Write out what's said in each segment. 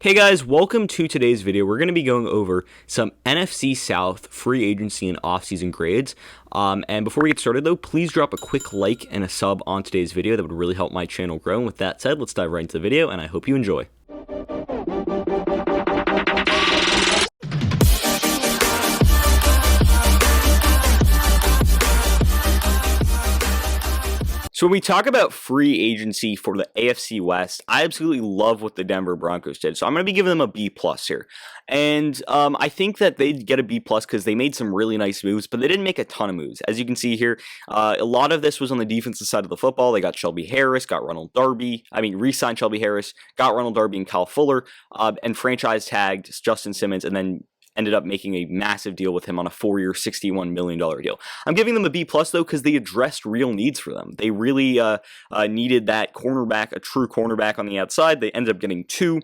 Hey guys, welcome to today's video. We're going to be going over some NFC South free agency and offseason grades. And before we get started though, please drop a quick like and a sub on today's video. That would really help my channel grow. And with that said, let's dive right into the video and I hope you enjoy. So when we talk about free agency for the AFC West, I absolutely love what the Denver Broncos did. So I'm going to be giving them a B+ here. And I think that they'd get a B+ because they made some really nice moves, but they didn't make a ton of moves. As you can see here, a lot of this was on the defensive side of the football. They got Shelby Harris, got Ronald Darby. Re-signed Shelby Harris, got Ronald Darby and Kyle Fuller, and franchise tagged Justin Simmons, and then ended up making a massive deal with him on a 4-year, $61 million deal. I'm giving them a B+ though because they addressed real needs for them. They really needed that cornerback, a true cornerback on the outside. They ended up getting two.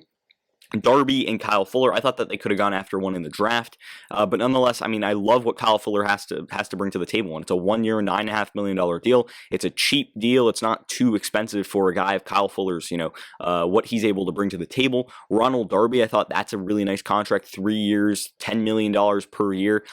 Darby and Kyle Fuller. I thought that they could have gone after one in the draft, but nonetheless, I love what Kyle Fuller has to bring to the table. And it's a 1-year, $9.5 million deal. It's a cheap deal. It's not too expensive for a guy of Kyle Fuller's, what he's able to bring to the table. Ronald Darby, I thought that's a really nice contract. 3 years, $10 million per year.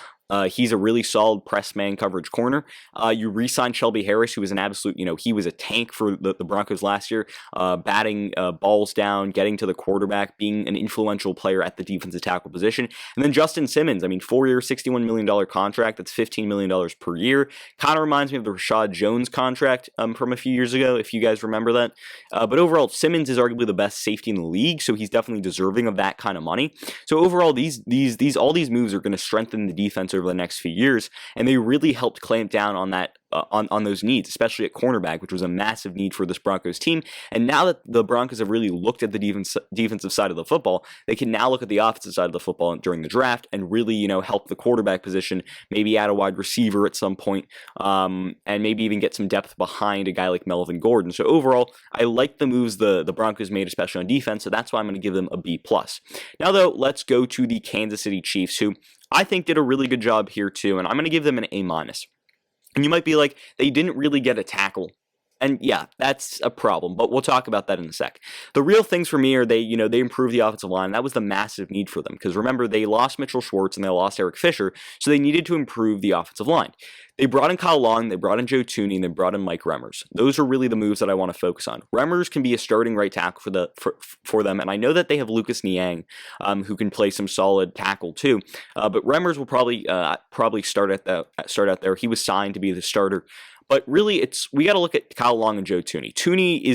He's a really solid press man coverage corner. You re-signed Shelby Harris, who was an absolute, he was a tank for the Broncos last year, batting balls down, getting to the quarterback, being an influential player at the defensive tackle position. And then Justin Simmons, 4-year, $61 million contract. That's $15 million per year. Kind of reminds me of the Rashad Jones contract from a few years ago, if you guys remember that. But overall, Simmons is arguably the best safety in the league, so he's definitely deserving of that kind of money. So overall, all these moves are going to strengthen the defense over the next few years, and they really helped clamp down on that on those needs, especially at cornerback, which was a massive need for this Broncos team. And now that the Broncos have really looked at the defensive side of the football, they can now look at the offensive side of the football during the draft and really, help the quarterback position, maybe add a wide receiver at some point, and maybe even get some depth behind a guy like Melvin Gordon. So overall, I like the moves the Broncos made, especially on defense, so that's why I'm going to give them a B+. Now though, let's go to the Kansas City Chiefs, who I think did a really good job here too, and I'm going to give them an A-. And you might be like, they didn't really get a tackle. And yeah, that's a problem, but we'll talk about that in a sec. The real things for me are they improved the offensive line. That was the massive need for them because remember, they lost Mitchell Schwartz and they lost Eric Fisher, so they needed to improve the offensive line. They brought in Kyle Long, they brought in Joe Thuney, and they brought in Mike Remmers. Those are really the moves that I want to focus on. Remmers can be a starting right tackle for them, and I know that they have Lucas Niang, who can play some solid tackle too. But Remmers will probably start out there. He was signed to be the starter. But really, we got to look at Kyle Long and Joe Thuney. Thuney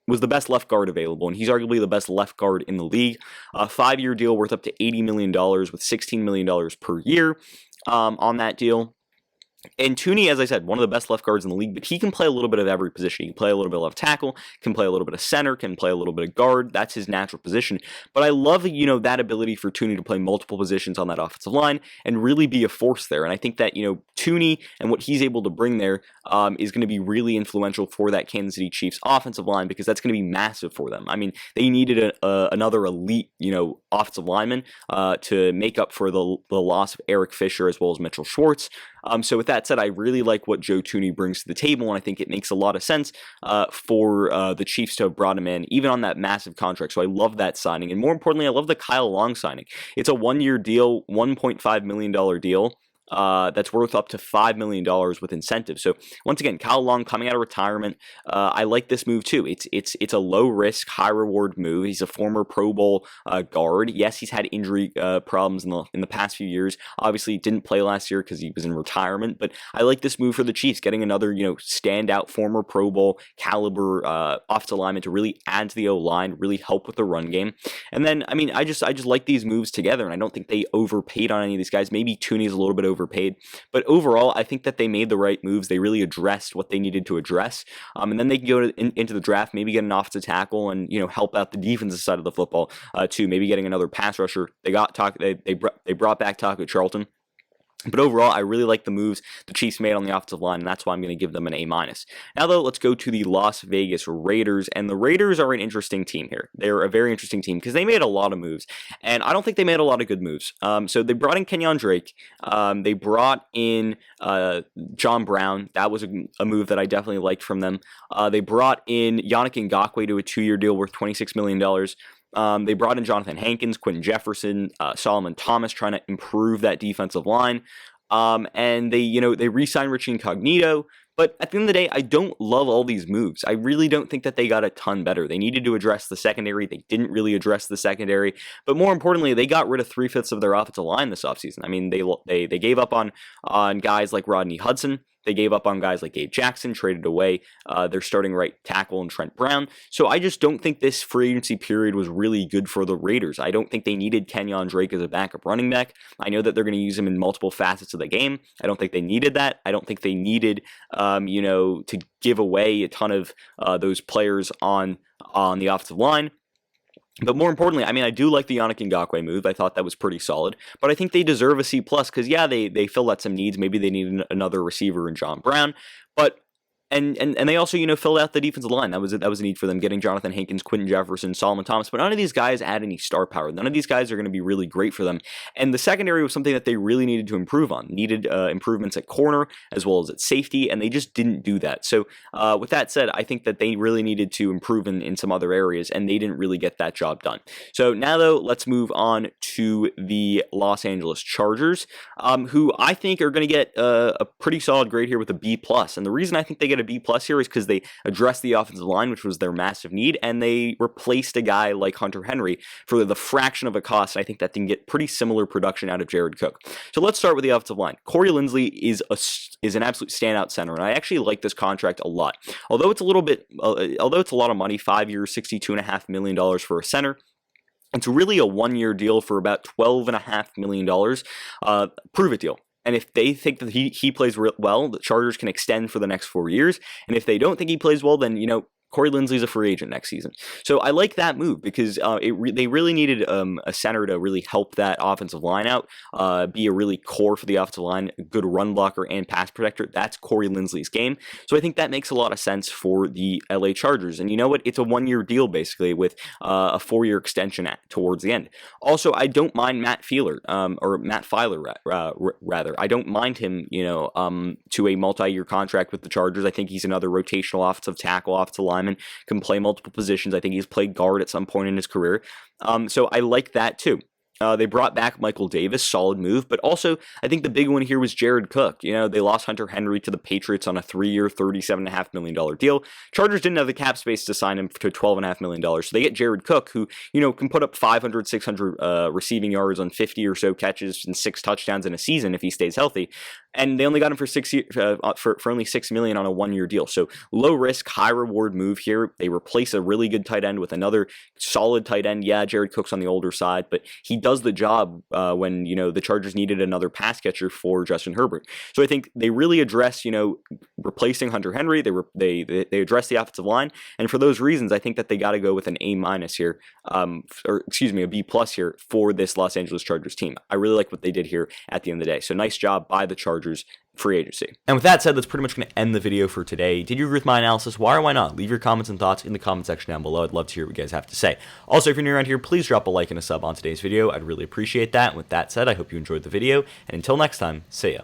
was the best left guard available, and he's arguably the best left guard in the league. A 5-year deal worth up to $80 million with $16 million per year on that deal. And Thuney, as I said, one of the best left guards in the league, but he can play a little bit of every position. He can play a little bit of left tackle, can play a little bit of center, can play a little bit of guard. That's his natural position. But I love, that ability for Thuney to play multiple positions on that offensive line and really be a force there. And I think that, Thuney and what he's able to bring there is going to be really influential for that Kansas City Chiefs offensive line because that's going to be massive for them. They needed another elite, offensive lineman to make up for the loss of Eric Fisher as well as Mitchell Schwartz. So with that said, I really like what Joe Thuney brings to the table, and I think it makes a lot of sense for the Chiefs to have brought him in, even on that massive contract. So I love that signing, and more importantly, I love the Kyle Long signing. It's a 1-year deal, $1.5 million deal. That's worth up to $5 million with incentives. So once again, Kyle Long coming out of retirement. I like this move too. It's a low risk, high reward move. He's a former Pro Bowl guard. Yes, he's had injury problems in the past few years. Obviously, he didn't play last year because he was in retirement. But I like this move for the Chiefs, getting another standout former Pro Bowl caliber offensive lineman to really add to the O line, really help with the run game. And then I just like these moves together, and I don't think they overpaid on any of these guys. Maybe Thuney is a little bit overpaid, but overall, I think that they made the right moves. They really addressed what they needed to address, and then they can go into the draft, maybe get an offensive tackle, and help out the defensive side of the football too. Maybe getting another pass rusher. They brought back Taco Charlton. But overall, I really like the moves the Chiefs made on the offensive line, and that's why I'm going to give them an A-. Now, though, let's go to the Las Vegas Raiders, and the Raiders are an interesting team here. They're a very interesting team because they made a lot of moves, and I don't think they made a lot of good moves. So they brought in Kenyon Drake. They brought in John Brown. That was a move that I definitely liked from them. They brought in Yannick Ngakoue to a 2-year deal worth $26 million. They brought in Jonathan Hankins, Quentin Jefferson, Solomon Thomas, trying to improve that defensive line. And they re-signed Richie Incognito. But at the end of the day, I don't love all these moves. I really don't think that they got a ton better. They needed to address the secondary. They didn't really address the secondary. But more importantly, they got rid of 3/5 of their offensive line this offseason. I mean, they gave up on guys like Rodney Hudson. They gave up on guys like Gabe Jackson, traded away their starting right tackle and Trent Brown. So I just don't think this free agency period was really good for the Raiders. I don't think they needed Kenyon Drake as a backup running back. I know that they're going to use him in multiple facets of the game. I don't think they needed that. I don't think they needed, to give away a ton of those players on the offensive line. But more importantly, I mean, I do like the Yannick Ngakoue move. I thought that was pretty solid. But I think they deserve a C+, because, yeah, they filled out some needs. Maybe they need another receiver in John Brown. But and they also, filled out the defensive line. That was a need for them, getting Jonathan Hankins, Quentin Jefferson, Solomon Thomas. But none of these guys add any star power. None of these guys are going to be really great for them. And the secondary was something that they really needed to improve on. Needed improvements at corner as well as at safety, and they just didn't do that. So with that said, I think that they really needed to improve in some other areas, and they didn't really get that job done. So now, though, let's move on to the Los Angeles Chargers, who I think are going to get a pretty solid grade here with a B+. And the reason I think they get a B+ here is because they addressed the offensive line, which was their massive need, and they replaced a guy like Hunter Henry for the fraction of a cost. And I think that they can get pretty similar production out of Jared Cook. So let's start with the offensive line. Corey Linsley is an absolute standout center, and I actually like this contract a lot. Although it's a lot of money, 5 years, $62.5 million for a center. It's really a 1-year deal for about $12.5 million. Prove it deal. And if they think that he plays well, the Chargers can extend for the next 4 years. And if they don't think he plays well, then, Corey Linsley's a free agent next season. So I like that move because they really needed a center to really help that offensive line out, be a really core for the offensive line, a good run blocker and pass protector. That's Corey Linsley's game. So I think that makes a lot of sense for the LA Chargers. And you know what? It's a 1-year deal basically with a 4-year extension towards the end. Also, I don't mind Matt Filer, rather. I don't mind him, to a multi-year contract with the Chargers. I think he's another rotational offensive tackle, offensive lineman, can play multiple positions. I think he's played guard at some point in his career. So I like that too. They brought back Michael Davis, solid move, but also I think the big one here was Jared Cook. They lost Hunter Henry to the Patriots on a 3-year, $37.5 million deal. Chargers didn't have the cap space to sign him to $12.5 million, so they get Jared Cook, who, can put up 500, 600 receiving yards on 50 or so catches and 6 touchdowns in a season if he stays healthy. And they only got him for only $6 million on a 1-year deal. So low risk, high reward move here. They replace a really good tight end with another solid tight end. Yeah, Jared Cook's on the older side, but he does the job when the Chargers needed another pass catcher for Justin Herbert. So I think they really address replacing Hunter Henry. They address the offensive line, and for those reasons, I think that they got to go with an A- here, a B+ here for this Los Angeles Chargers team. I really like what they did here at the end of the day. So nice job by the Chargers free agency. And with that said, that's pretty much going to end the video for today. Did you agree with my analysis? Why or why not? Leave your comments and thoughts in the comment section down below. I'd love to hear what you guys have to say. Also, if you're new around here, please drop a like and a sub on today's video. I'd really appreciate that. And with that said, I hope you enjoyed the video. And until next time, see ya.